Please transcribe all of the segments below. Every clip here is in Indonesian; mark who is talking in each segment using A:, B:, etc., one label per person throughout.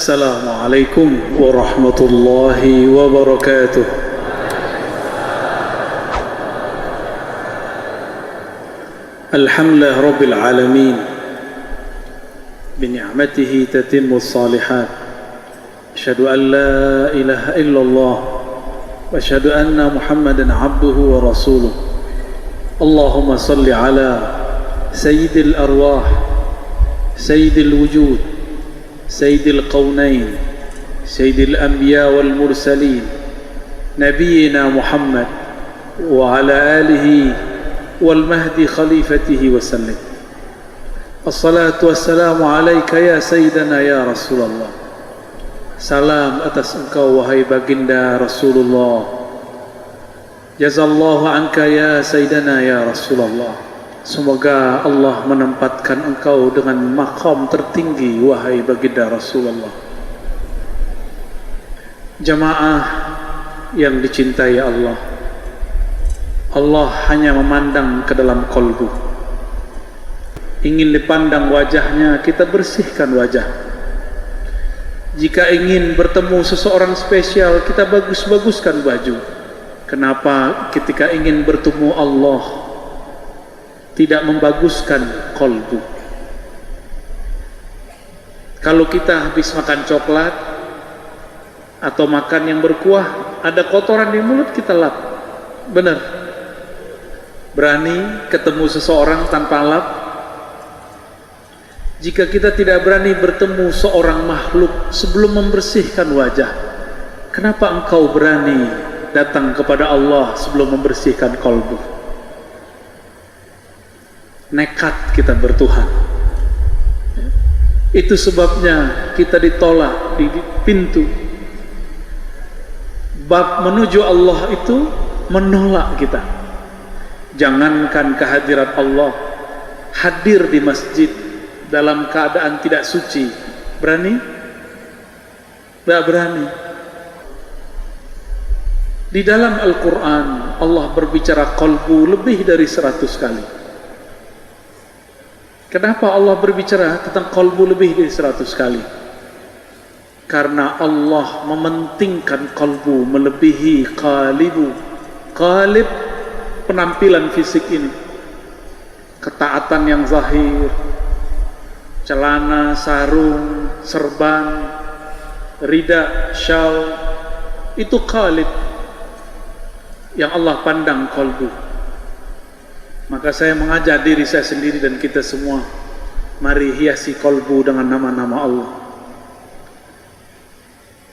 A: السلام عليكم ورحمة الله وبركاته. الحمد لله رب العالمين بنعمته تتم الصالحات. أشهد أن لا إله إلا الله وأشهد أن محمدا عبده ورسوله. اللهم صل على سيد الأرواح سيد الوجود سيد القونين سيد الأنبياء والمرسلين نبينا محمد وعلى آله والمهدي خليفته وسلم. الصلاة والسلام عليك يا سيدنا يا رسول الله. Salam atas engkau wahai baginda Rasulullah. Jazallahu anka ya Sayyidana ya Rasulullah. Semoga Allah menempatkan engkau dengan maqam tertinggi wahai baginda Rasulullah. Jamaah yang dicintai Allah, Allah hanya memandang ke dalam kolbu. Ingin dipandang wajahnya, kita bersihkan wajah. Jika ingin bertemu seseorang spesial, kita bagus-baguskan baju. Kenapa ketika ingin bertemu Allah tidak membaguskan kolbu? Kalau kita habis makan coklat atau makan yang berkuah, ada kotoran di mulut, kita lap. Benar? Berani ketemu seseorang tanpa lap? Jika kita tidak berani bertemu seorang makhluk sebelum membersihkan wajah, kenapa engkau berani datang kepada Allah sebelum membersihkan kolbu? Nekat kita bertuhan. Itu sebabnya kita ditolak di pintu. Bab menuju Allah itu menolak kita. Jangankan kehadirat Allah, hadir di masjid dalam keadaan tidak suci, berani? Tidak berani. Di dalam Al-Quran Allah berbicara kolbu lebih dari 100 kali. Kenapa Allah berbicara tentang kolbu lebih dari 100 kali? Karena Allah mementingkan kolbu melebihi qalibu. Qalib, penampilan fisik ini, ketaatan yang zahir, celana, sarung, serban, rida, syal, itu qalib yang Allah pandang kolbu. Maka saya mengajak diri saya sendiri dan kita semua, mari hiasi kolbu dengan nama-nama Allah.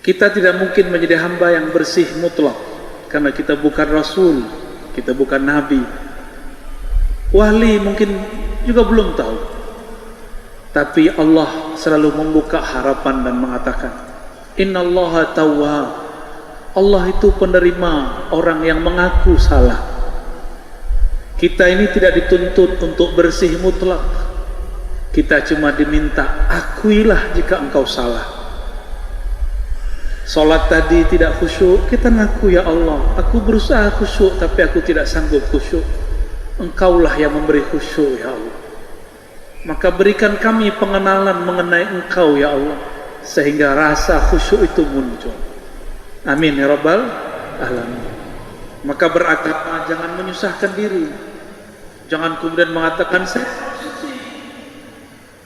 A: Kita tidak mungkin menjadi hamba yang bersih mutlak, karena kita bukan Rasul, kita bukan Nabi. Wali mungkin juga belum tahu. Tapi Allah selalu membuka harapan dan mengatakan, Innallaha tawwab. Allah itu penerima orang yang mengaku salah. Kita ini tidak dituntut untuk bersih mutlak. Kita cuma diminta, akuilah jika engkau salah. Salat tadi tidak khusyuk, kita ngaku, ya Allah, aku berusaha khusyuk tapi aku tidak sanggup khusyuk. Engkaulah yang memberi khusyuk, ya Allah. Maka berikan kami pengenalan mengenai engkau, ya Allah, sehingga rasa khusyuk itu muncul. Amin ya rabbal alamin. Maka beragama jangan menyusahkan diri. Jangan kemudian mengatakan saya suci,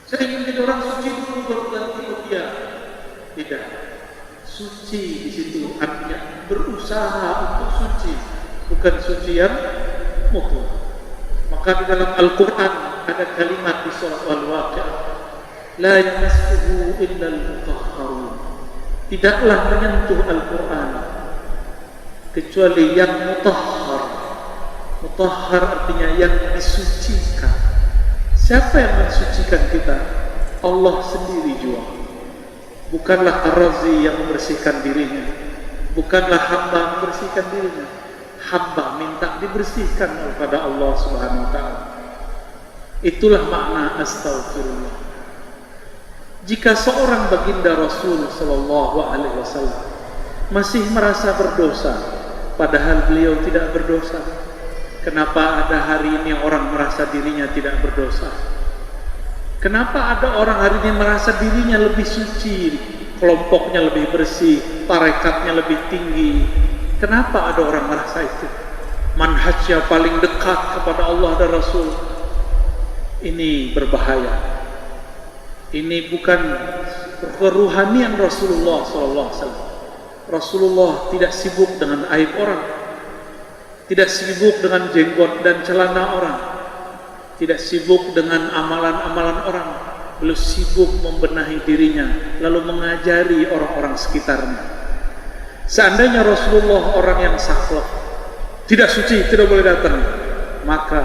A: saya ingin jadi orang suci dulu baru ganti dia. Tidak. Suci di situ artinya berusaha untuk suci, bukan suci yang mutlak. Maka di dalam Al-Quran ada kalimat di surah Al-Waqi'ah, la yamassuhu illa al-mutahharun. Tidaklah menyentuh Al-Quran kecuali yang mutahhar. Mutahhar artinya yang disucikan. Siapa yang mensucikan kita? Allah sendiri jua. Bukanlah Ar-Razi yang membersihkan dirinya, bukanlah hamba membersihkan dirinya. Hamba minta dibersihkan kepada Allah Subhanahu wa ta'ala. Itulah makna astaghfirullah. Jika seorang baginda Rasul sallallahu alaihi wasallam masih merasa berdosa padahal beliau tidak berdosa, kenapa ada hari ini orang merasa dirinya tidak berdosa? Kenapa ada orang hari ini merasa dirinya lebih suci kelompoknya lebih bersih, tarekatnya lebih tinggi. Kenapa ada orang merasa itu? Manhajnya paling dekat kepada Allah dan Rasul. Ini berbahaya. Ini bukan keruhanian Rasulullah SAW. Rasulullah tidak sibuk dengan aib orang, tidak sibuk dengan jenggot dan celana orang, tidak sibuk dengan amalan-amalan orang. Beliau sibuk membenahi dirinya, lalu mengajari orang-orang sekitarnya. Seandainya Rasulullah orang yang saklek, tidak suci, tidak boleh datang, maka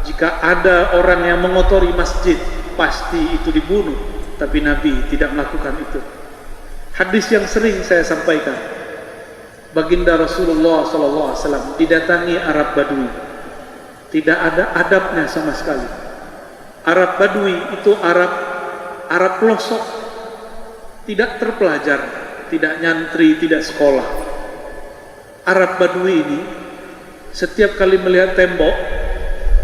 A: jika ada orang yang mengotori masjid, pasti itu dibunuh. Tapi Nabi tidak melakukan itu. Hadis yang sering saya sampaikan, baginda Rasulullah SAW didatangi Arab Badui, tidak ada adabnya sama sekali. Arab Badui itu Arab pelosok, tidak terpelajar, tidak nyantri, tidak sekolah. Arab Badui ini setiap kali melihat tembok,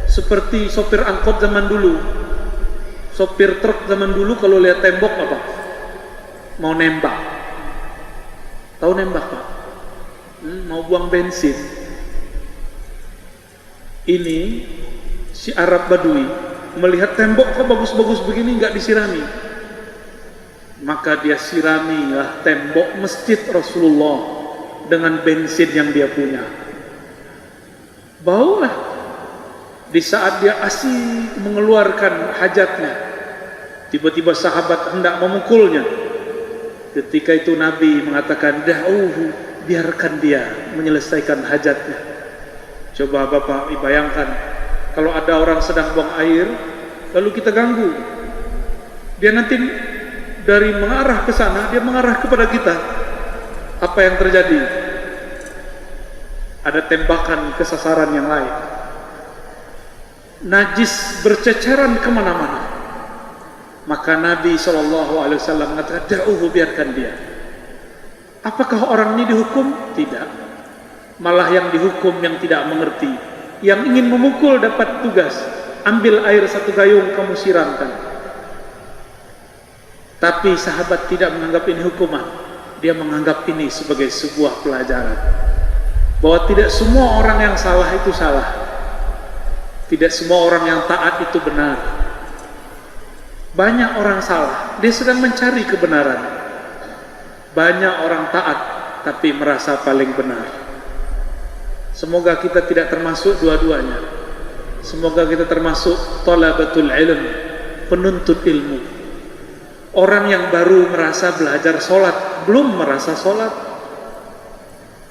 A: seperti sopir angkot zaman dulu, sopir truk zaman dulu, kalau lihat tembok apa? Mau nembak. Tahu nembak Pak? Mau buang bensin. Ini si Arab Badui melihat tembok kok bagus-bagus begini, nggak disirami, maka dia siramilah tembok masjid Rasulullah dengan bensin yang dia punya. Baulah. Di saat dia asik mengeluarkan hajatnya, tiba-tiba sahabat hendak memukulnya. Ketika itu Nabi mengatakan, da'uhu, biarkan dia menyelesaikan hajatnya. Coba Bapak bayangkan, kalau ada orang sedang buang air, lalu kita ganggu, dia nanti dari mengarah ke sana, dia mengarah kepada kita. Apa yang terjadi? Ada tembakan ke sasaran yang lain. Najis berceceran kemana-mana. Maka Nabi SAW mengatakan, da'uhu, biarkan dia. Apakah orang ini dihukum? Tidak. Malah yang dihukum yang tidak mengerti, yang ingin memukul dapat tugas, ambil air satu gayung, kamu siramkan. Tapi sahabat tidak menganggap ini hukuman, dia menganggap ini sebagai sebuah pelajaran, bahwa tidak semua orang yang salah itu salah, tidak semua orang yang taat itu benar. Banyak orang salah, dia sedang mencari kebenaran. Banyak orang taat, tapi merasa paling benar. Semoga kita tidak termasuk dua-duanya. Semoga kita termasuk talabatul ilm, penuntut ilmu. Orang yang baru merasa belajar sholat, belum merasa sholat.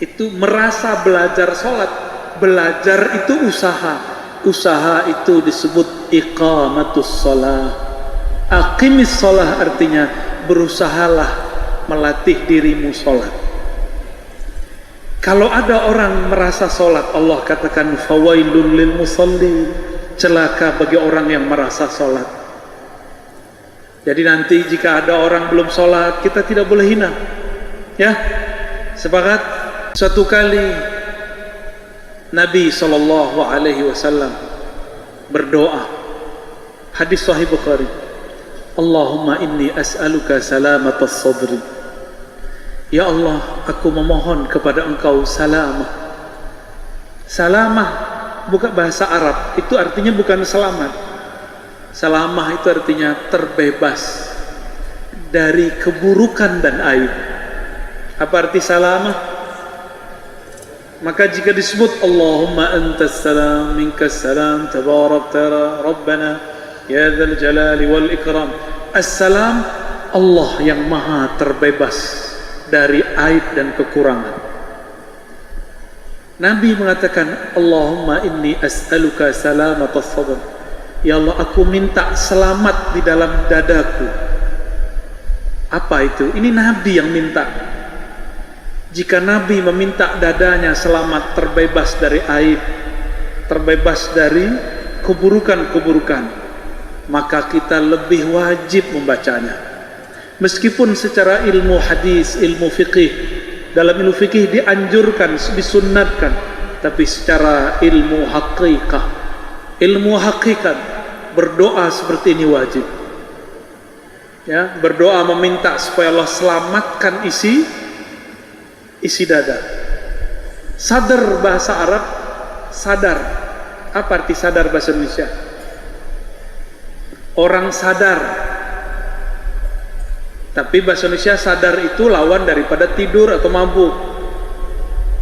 A: Itu merasa belajar sholat. Belajar itu usaha. Usaha itu disebut iqamatus sholat. Aqimis sholah artinya berusahalah melatih dirimu sholat. Kalau ada orang merasa sholat, Allah katakan fawailul lil musalli, celaka bagi orang yang merasa sholat. Jadi nanti jika ada orang belum sholat, kita tidak boleh hina. Ya, sepakat? Suatu kali Nabi SAW berdoa, hadis Sahih Bukhari, Allahumma inni as'aluka salamatas sadri. Ya Allah, aku memohon kepada Engkau salamah. Salamah bukan bahasa Arab, itu artinya bukan selamat. Salamah itu artinya terbebas dari keburukan dan aib. Apa arti salamah? Maka jika disebut Allahumma antas salam minkas salam tabarakta rabbana ya dzal jalali wal ikram, assalam, Allah yang maha terbebas dari aib dan kekurangan. Nabi mengatakan Allahumma inni as'aluka salamatas sadr. Ya Allah, aku minta selamat di dalam dadaku. Apa itu? Ini Nabi yang minta. Jika Nabi meminta dadanya selamat, terbebas dari aib, terbebas dari keburukan-keburukan, maka kita lebih wajib membacanya. Meskipun secara ilmu hadis, ilmu fikih, dalam ilmu fikih dianjurkan, disunnatkan, tapi secara ilmu hakikat berdoa seperti ini wajib. Ya, berdoa meminta supaya Allah selamatkan isi dada. Sadar bahasa Arab, sadar. Apa arti sadar bahasa Indonesia? Orang sadar. Tapi bahasa Indonesia sadar itu lawan daripada tidur atau mabuk,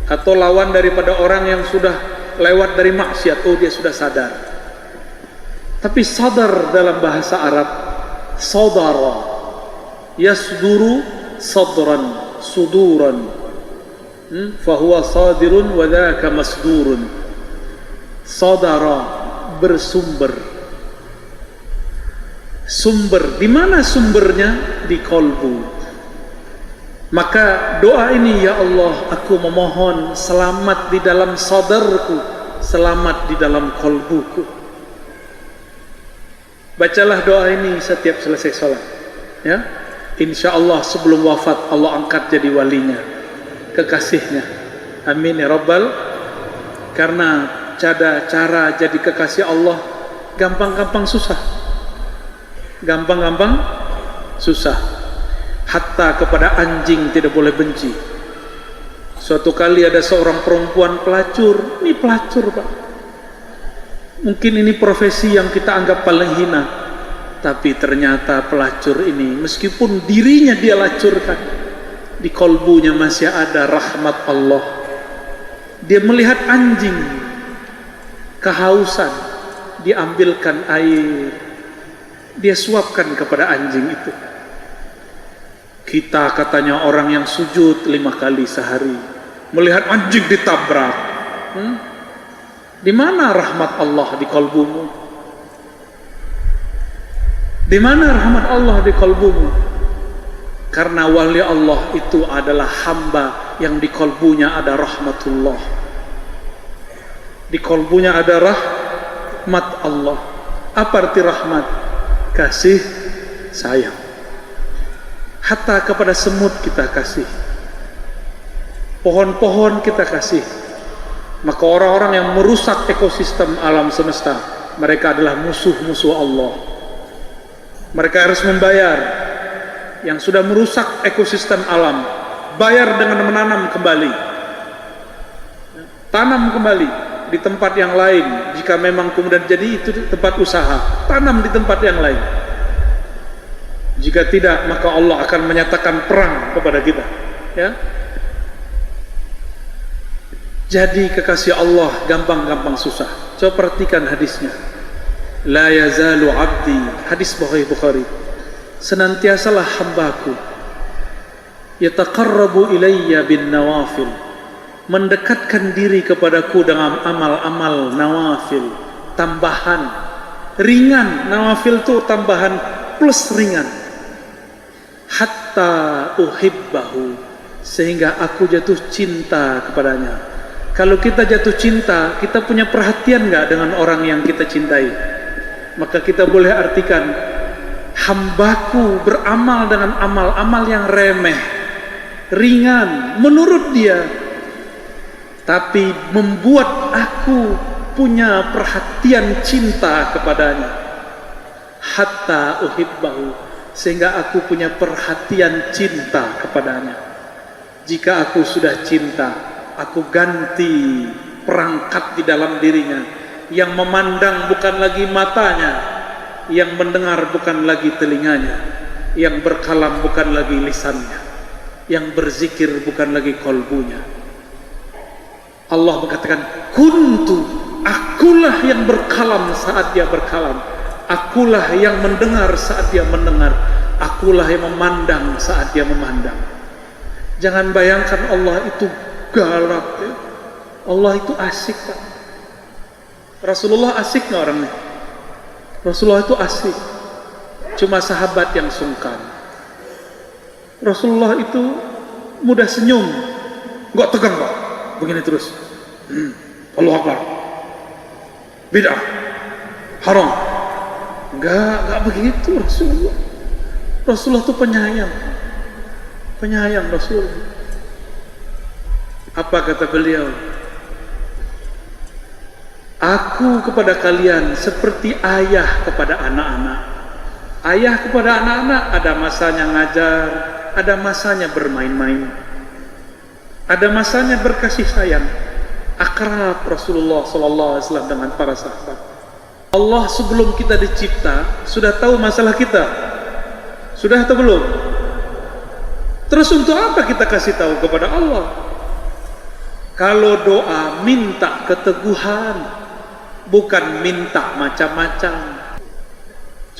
A: atau lawan daripada orang yang sudah lewat dari maksiat. Oh, dia sudah sadar. Tapi sadar dalam bahasa Arab, sadara, yasduru sadran, suduran, fahuwa sadirun wa dhaka masdurun. Sadara, bersumber. Sumber, di mana sumbernya? Di kolbu. Maka doa ini, ya Allah, aku memohon selamat di dalam sadarku, selamat di dalam kolbuku. Bacalah doa ini setiap selesai sholat, ya. Insya Allah sebelum wafat Allah angkat jadi walinya, kekasihnya. Amin ya Rabbal. Karena cara jadi kekasih Allah gampang-gampang susah, gampang-gampang susah. Hatta kepada anjing tidak boleh benci. Suatu kali ada seorang perempuan pelacur. Ini pelacur, Pak. Mungkin ini profesi yang kita anggap paling hina, tapi ternyata pelacur ini, meskipun dirinya dia lacurkan, di kolbunya masih ada rahmat Allah. Dia melihat anjing kehausan, diambilkan air, dia suapkan kepada anjing itu. Kita katanya orang yang sujud 5 kali sehari, melihat anjing ditabrak. Di mana rahmat Allah di kolbumu? Di mana rahmat Allah di kolbumu? Karena wali Allah itu adalah hamba yang di kolbunya ada rahmatullah. Di kolbunya ada rahmat Allah. Apa arti rahmat? Kasih sayang. Hatta kepada semut kita kasih, pohon-pohon kita kasih. Maka orang-orang yang merusak ekosistem alam semesta, mereka adalah musuh-musuh Allah. Mereka harus membayar. Yang sudah merusak ekosistem alam, bayar dengan menanam kembali. Tanam kembali di tempat yang lain. Jika memang kemudian jadi itu tempat usaha, tanam di tempat yang lain. Jika tidak, maka Allah akan menyatakan perang kepada kita, ya. Jadi kekasih Allah gampang-gampang susah. Coba perhatikan hadisnya. La yazalu abdi, hadis Bukhari. Senantiasalah hambaku yataqarrabu ilayya bin nawafil, mendekatkan diri kepadaku dengan amal-amal nawafil, tambahan, ringan. Nawafil itu tambahan plus ringan. Hatta uhibbahu, sehingga aku jatuh cinta kepadanya. Kalau kita jatuh cinta, kita punya perhatian nggak dengan orang yang kita cintai? Maka kita boleh artikan, hambaku beramal dengan amal-amal yang remeh, ringan menurut dia, tapi membuat aku punya perhatian cinta kepadanya. Hatta uhibbahu, sehingga aku punya perhatian cinta kepadanya. Jika aku sudah cinta, aku ganti perangkat di dalam dirinya. Yang memandang bukan lagi matanya, yang mendengar bukan lagi telinganya, yang berkalam bukan lagi lisannya, yang berzikir bukan lagi kolbunya. Allah mengatakan, kuntu, akulah yang berkalam saat dia berkalam, akulah yang mendengar saat dia mendengar, akulah yang memandang saat dia memandang. Jangan bayangkan Allah itu galak, ya. Allah itu asik, Pak. Rasulullah asik nggak orangnya? Rasulullah itu asik, cuma sahabat yang sungkan. Rasulullah itu mudah senyum, nggak tegang, Pak. Begini terus. Allahu Akbar, bid'ah, haram. Nggak begitu Rasulullah. Rasulullah itu penyayang Rasulullah. Apa kata beliau? Aku kepada kalian seperti ayah kepada anak-anak. Ayah kepada anak-anak ada masanya ngajar, ada masanya bermain-main, ada masanya berkasih sayang. Akrab Rasulullah SAW dengan para sahabat. Allah sebelum kita dicipta sudah tahu masalah kita, sudah atau belum? Terus untuk apa kita kasih tahu kepada Allah? Kalau doa minta keteguhan, bukan minta macam-macam.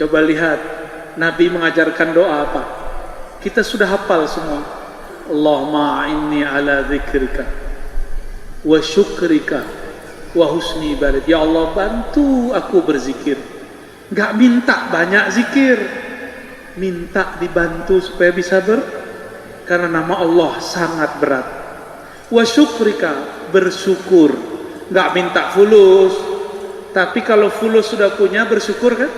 A: Coba lihat Nabi mengajarkan doa apa? Kita sudah hafal semua. Allahumma inni ala dzikrika wa syukrika wa husni ibadat. Ya Allah, bantu aku berzikir. Enggak minta banyak zikir, minta dibantu supaya bisa karena nama Allah sangat berat. Wa syukrika, bersyukur. Enggak minta fulus, tapi kalau fulus sudah punya bersyukur kan?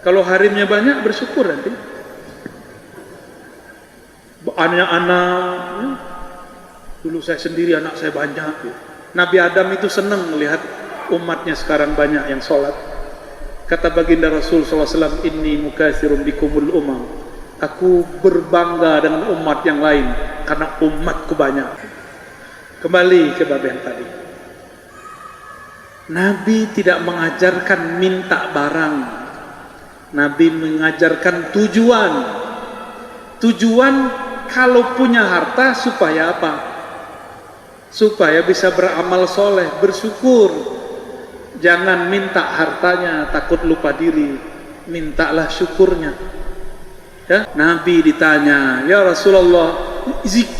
A: Kalau harimnya banyak bersyukur nanti. Anak-anak, dulu saya sendiri, anak saya banyak. Nabi Adam itu senang melihat umatnya sekarang banyak yang sholat. Kata baginda Rasul SAW, inni mukatsirun bikumul umam. Aku berbangga dengan umat yang lain karena umatku banyak. Kembali ke bab yang tadi. Nabi tidak mengajarkan minta barang. Nabi mengajarkan tujuan. Tujuan kalau punya harta supaya apa? Supaya bisa beramal soleh, bersyukur. Jangan minta hartanya takut lupa diri, mintalah syukurnya. Ya, Nabi ditanya, ya Rasulullah,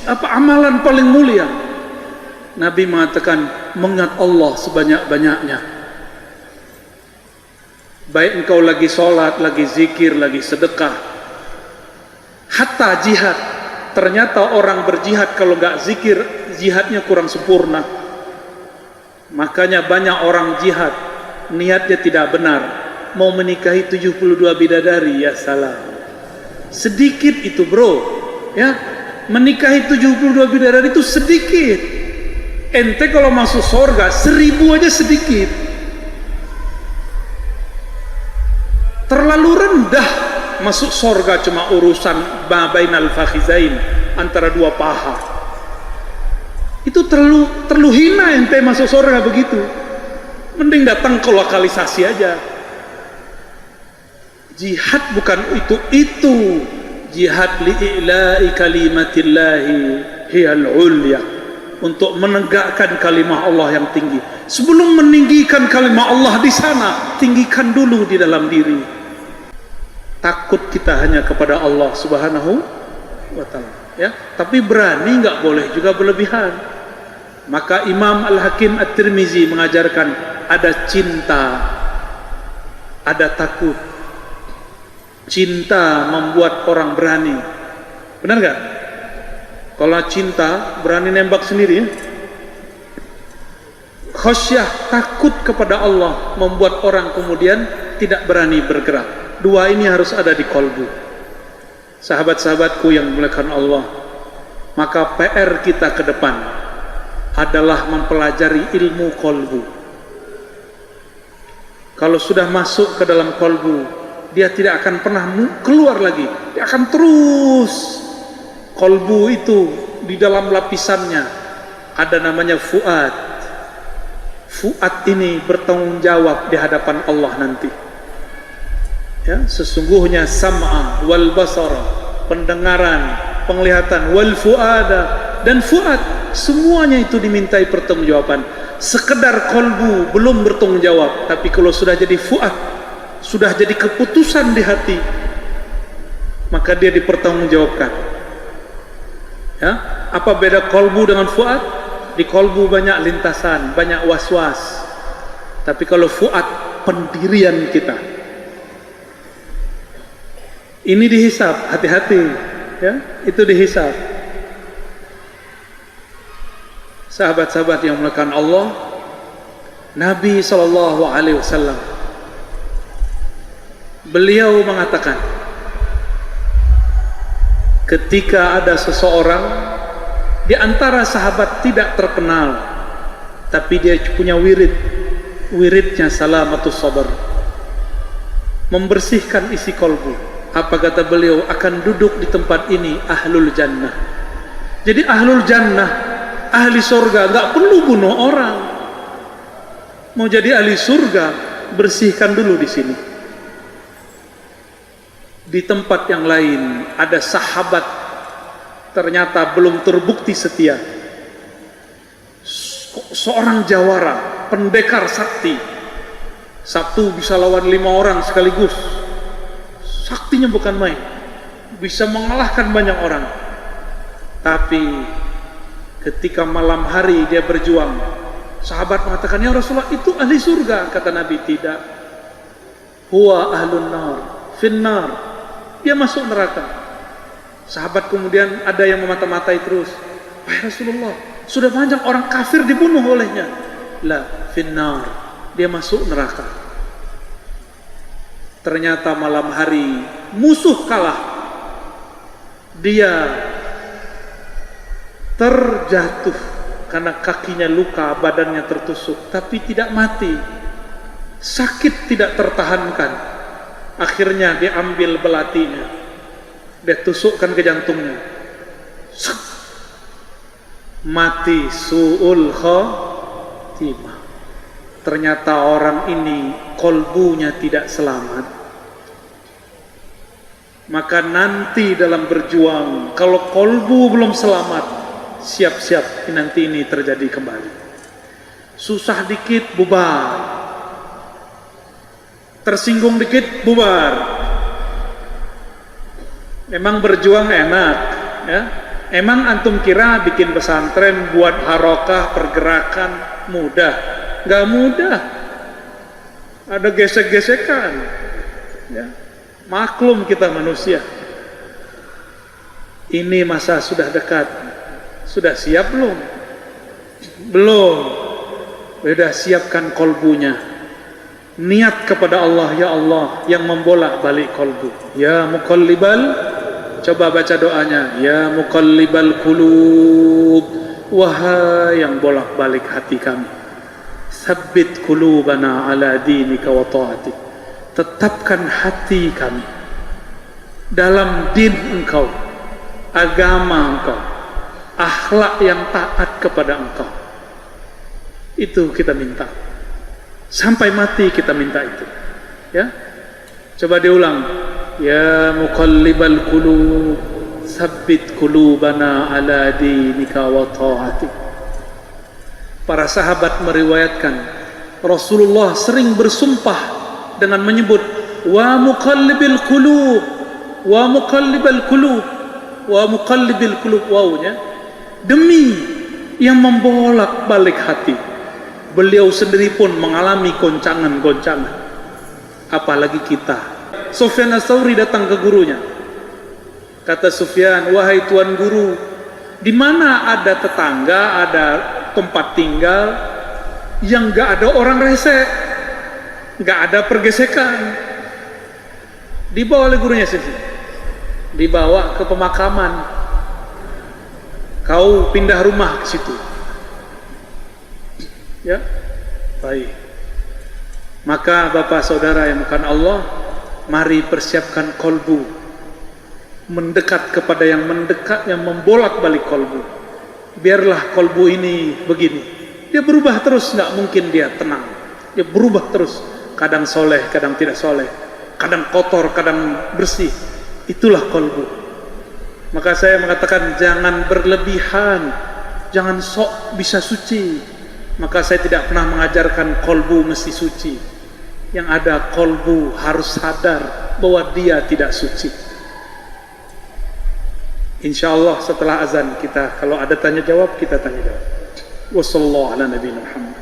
A: apa amalan paling mulia? Nabi mengatakan, mengingat Allah sebanyak-banyaknya. Baik engkau lagi sholat, lagi zikir, lagi sedekah, hatta jihad. Ternyata orang berjihad kalau nggak zikir, jihadnya kurang sempurna. Makanya banyak orang jihad niatnya tidak benar, mau menikahi 72 bidadari, ya salah. Sedikit itu bro, ya, menikahi 72 bidadari itu sedikit. Ente kalau masuk surga 1000 aja sedikit. Terlalu rendah. Masuk surga cuma urusan bainal fakhizain, antara dua paha. Itu terlalu hina ente masuk surga begitu. Mending datang ke lokalisasi aja. Jihad bukan itu. Jihad li'ila'i kalimatillahi hiyal ulya, untuk menegakkan kalimah Allah yang tinggi. Sebelum meninggikan kalimah Allah di sana, tinggikan dulu di dalam diri. Takut kita hanya kepada Allah Subhanahu wa ta'ala, ya. Tapi berani, nggak boleh juga berlebihan. Maka Imam Al-Hakim At-Tirmizi mengajarkan ada cinta, ada takut. Cinta membuat orang berani. Benar nggak? Kalau cinta berani nembak sendiri, ya? Khasyah, takut kepada Allah, membuat orang kemudian tidak berani bergerak. Dua ini harus ada di kolbu. Sahabat-sahabatku yang dimuliakan Allah, maka PR kita ke depan adalah mempelajari ilmu kolbu. Kalau sudah masuk ke dalam kolbu, dia tidak akan pernah keluar lagi. Dia akan terus. Kolbu itu di dalam lapisannya ada namanya fuad. Fuad ini bertanggung jawab di hadapan Allah nanti. Ya, sesungguhnya sam'a wal basara, pendengaran, penglihatan, wal fuada, dan fuad, semuanya itu dimintai pertanggungjawaban. Sekedar kolbu belum bertanggung jawab, tapi kalau sudah jadi fuad, sudah jadi keputusan di hati, maka dia dipertanggungjawabkan. Ya, apa beda kolbu dengan fuad? Di kolbu banyak lintasan, banyak was-was, tapi kalau fuad pendirian kita. Ini dihisab, hati-hati, ya, itu dihisab. Sahabat-sahabat yang dimuliakan Allah, Nabi SAW, beliau mengatakan, ketika ada seseorang di antara sahabat tidak terkenal, tapi dia punya wiridnya salamatus sabar. membersihkan isi kolbu. Apa kata beliau? Akan duduk di tempat ini ahlul jannah. Jadi ahlul jannah, ahli surga, nggak perlu bunuh orang. Mau jadi ahli surga, bersihkan dulu di sini. Di tempat yang lain ada sahabat, ternyata belum terbukti setia. Seorang jawara, pendekar sakti, Sabtu bisa lawan 5 orang sekaligus. Saktinya bukan main, bisa mengalahkan banyak orang. Tapi ketika malam hari dia berjuang, sahabat mengatakan, ya Rasulullah, itu ahli surga. Kata Nabi, tidak. Huwa ahlun nar, finnar. Dia masuk neraka. Sahabat kemudian ada yang memata-matai terus. Wahai Rasulullah, sudah banyak orang kafir dibunuh olehnya. La, finnar. Dia masuk neraka. Ternyata malam hari musuh kalah. Dia terjatuh karena kakinya luka, badannya tertusuk, tapi tidak mati. Sakit tidak tertahankan. Akhirnya diambil belatinya, dia tusukkan ke jantungnya. Mati su'ul khatimah. Ternyata orang ini kolbunya tidak selamat. Maka nanti dalam berjuang, kalau kolbu belum selamat, siap-siap nanti ini terjadi kembali. Susah dikit bubar, tersinggung dikit bubar. Memang berjuang enak, ya. Emang antum kira bikin pesantren buat harokah pergerakan mudah? Gak mudah. Ada gesek-gesekan, ya. Maklum kita manusia. Ini masa sudah dekat. Sudah siap belum? Belum. Sudah siapkan kolbunya. Niat kepada Allah, ya Allah yang membolak balik kolbu. Ya muqallibal, coba baca doanya. Ya muqallibal qulub, wahai yang bolak balik hati kami, tsabbit qulubana ala dinika wa ta'atik. Tetapkan hati kami dalam din engkau, agama engkau, akhlak yang taat kepada engkau. Itu kita minta. Sampai mati kita minta itu, ya. Coba diulang. Ya muqallibal qulub, tsabbit qulubana ala dinika wa ta'atik. Para sahabat meriwayatkan Rasulullah sering bersumpah dengan menyebut wa muqallibil qulub, wa muqallibal qulub, wa muqallibil qulub, wawnya demi yang membolak balik hati. Beliau sendiri pun mengalami goncangan-goncangan, apalagi kita. Sufyan Ats-Tsauri datang ke gurunya. Kata Sufyan, wahai tuan guru, di mana ada tetangga, ada tempat tinggal yang gak ada orang rese, gak ada pergesekan. Dibawa oleh gurunya sini, dibawa ke pemakaman. Kau pindah rumah ke situ. Ya, baik. Maka bapak saudara yang bukan Allah, mari persiapkan kolbu, mendekat kepada yang mendekat, yang membolak balik kolbu. Biarlah kolbu ini begini, dia berubah terus, nggak mungkin dia tenang. Dia berubah terus, kadang soleh, kadang tidak soleh, kadang kotor, kadang bersih. Itulah kolbu. Maka saya mengatakan jangan berlebihan, jangan sok bisa suci. Maka saya tidak pernah mengajarkan kolbu mesti suci. Yang ada kolbu harus sadar bahwa dia tidak suci. Insya Allah setelah azan kita, kalau ada tanya jawab, kita tanya jawab. Wassallallahu ala nabiyina Muhammad.